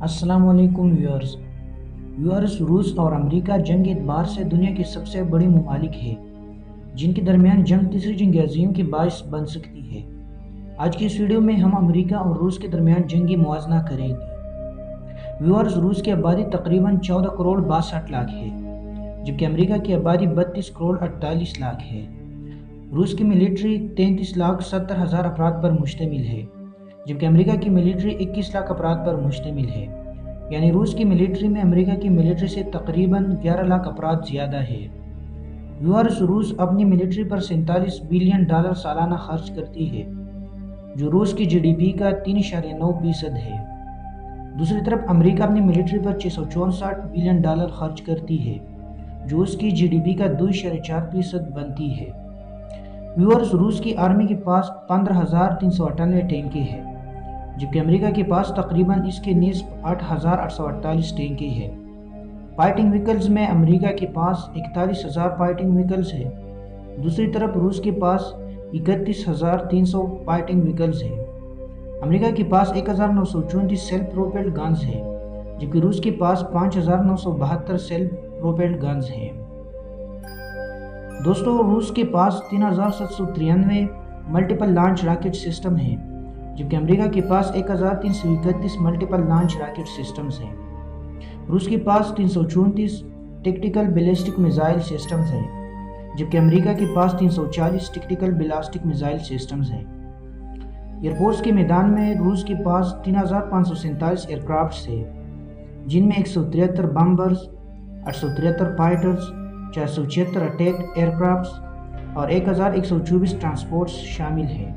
अस्सलाम वालेकुम व्यूअर्स रूस और अमेरिका जंग एतबार से दुनिया के सबसे बड़े ममालिक है जिनके दरमियान जंग तीसरी जंग अज़ीम के बायस बन सकती है। आज की इस वीडियो में हम अमेरिका और रूस के दरमियान जंगी मुआवजा करेंगे। व्यूअर्स, रूस की आबादी तकरीबन 14 करोड़ 62 लाख है, जबकि अमेरिका की आबादी 32 करोड़ 48 लाख है। रूस की मिलिट्री 33 लाख 70 हज़ार अफराद पर मुश्तमिल है, जबकि अमेरिका की मिलिट्री 21 लाख अफराद पर मुश्तमिल है। यानी रूस की मिलिट्री में अमेरिका की मिलिट्री से तकरीबन 11 लाख अफराद ज़्यादा है। व्यूअर्स, रूस अपनी मिलिट्री पर 47 बिलियन डॉलर सालाना खर्च करती है, जो रूस की जीडीपी का 3.9% है। दूसरी तरफ अमेरिका अपनी मिलिट्री पर 664 बिलियन डॉलर खर्च करती है, जो उसकी जीडीपी का 2.4% बनती है। व्यूअर्स, रूस की आर्मी के पास 15,398 टैंके हैं, जबकि अमेरिका के पास तकरीबन इसके निस्ब 8,848 टैंके हैं। फाइटिंग व्हीकल्स में अमेरिका के पास 41,000 फाइटिंग व्हीकल्स हैं। दूसरी तरफ रूस के पास 31,300 फाइटिंग व्हीकल्स हैं। अमेरिका के पास 1,934 सेल्फ प्रोपेल्ड गन्स हैं, जबकि रूस के पास 5,972 सेल्फ प्रोपेल्ड गन्स हैं। दोस्तों, रूस के पास 3,793 मल्टीपल लॉन्च रॉकेट सिस्टम हैं, जबकि अमेरिका के पास 1,331 मल्टीपल लॉन्च रॉकेट सिस्टम्स हैं। रूस के पास 334 टैक्टिकल बैलिस्टिक मिसाइल सिस्टम्स हैं, जबकि अमेरिका के पास 340 टैक्टिकल बैलिस्टिक मिसाइल सिस्टम्स हैं। एयरफोर्स के मैदान में रूस के पास 3,547 एयरक्राफ्ट्स हैं, जिनमें 173 बम्बर्स, 873 फाइटर्स, 476 अटैक एयरक्राफ्ट्स और 1,124 ट्रांसपोर्ट्स शामिल हैं।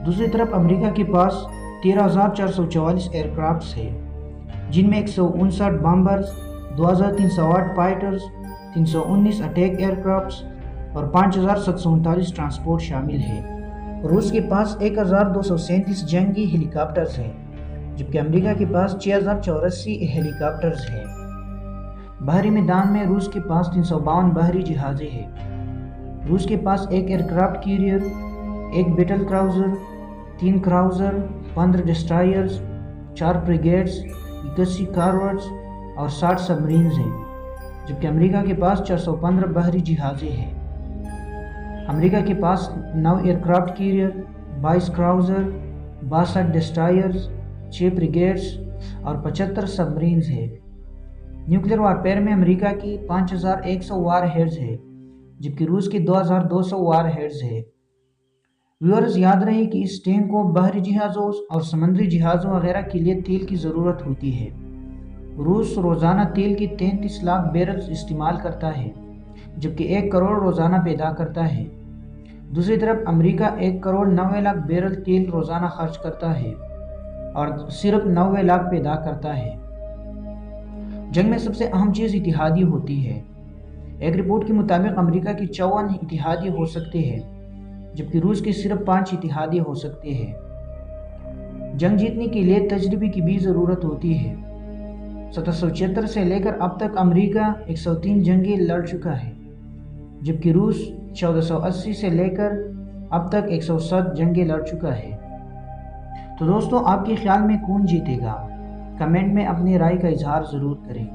दूसरी तरफ अमेरिका के पास 13,444 एयरक्राफ्ट्स हैं, जिनमें 159 बम्बर्स, 2,308 फाइटर्स, 319 अटैक एयरक्राफ्ट्स और 5,739 ट्रांसपोर्ट शामिल हैं। रूस के पास 1,237 जंगी हेलीकॉप्टर्स हैं, जबकि अमेरिका के पास 6,084 हेलीकॉप्टर्स हैं। बाहरी मैदान में रूस के पास 352 बाहरी जहाज़ें हैं। रूस के पास एक एयरक्राफ्ट कैरियर, एक बैटल क्राउज़र, 3 क्राउज़र, 15 डिस्ट्रॉयर्स, 4 फ्रिगेट्स, 81 कॉर्वेट्स और 60 सबमरीन्स हैं, जबकि अमेरिका के पास 415 बाहरी जहाज़ें हैं। अमेरिका के पास 9 एयरक्राफ्ट कैरियर, 22 क्राउज़र, 62 डिस्ट्रॉयर्स, 6 फ्रिगेट्स और 75 सबमरीन्स हैं। न्यूक्लियर वारफेयर में अमेरिका की 5,100 वार हेड्स है, जबकि रूस की 2,200 वार हेड्स है। व्यूअर्स, याद रहे कि इस टैंक को बाहरी जहाज़ों और समुद्री जहाज़ों वगैरह के लिए तेल की ज़रूरत होती है। रूस रोज़ाना तेल की 33 लाख बैरल्स इस्तेमाल करता है, जबकि 1 करोड़ रोज़ाना पैदा करता है। दूसरी तरफ अमेरिका 1 करोड़ 90 लाख बैरल तेल रोज़ाना खर्च करता है और सिर्फ 90 लाख पैदा करता है। जंग में सबसे अहम चीज़ इतिहादी होती है। एक रिपोर्ट के मुताबिक अमेरिका की 54 इतिहादी हो सकते हैं, जबकि रूस के सिर्फ 5 इतिहादी हो सकते हैं। जंग जीतने के लिए तजर्बे की भी ज़रूरत होती है। 1776 से लेकर अब तक अमेरिका 103 जंगें लड़ चुका है, जबकि रूस 1480 से लेकर अब तक 107 जंगें लड़ चुका है। तो दोस्तों, आपके ख्याल में कौन जीतेगा? कमेंट में अपनी राय का इजहार ज़रूर करें।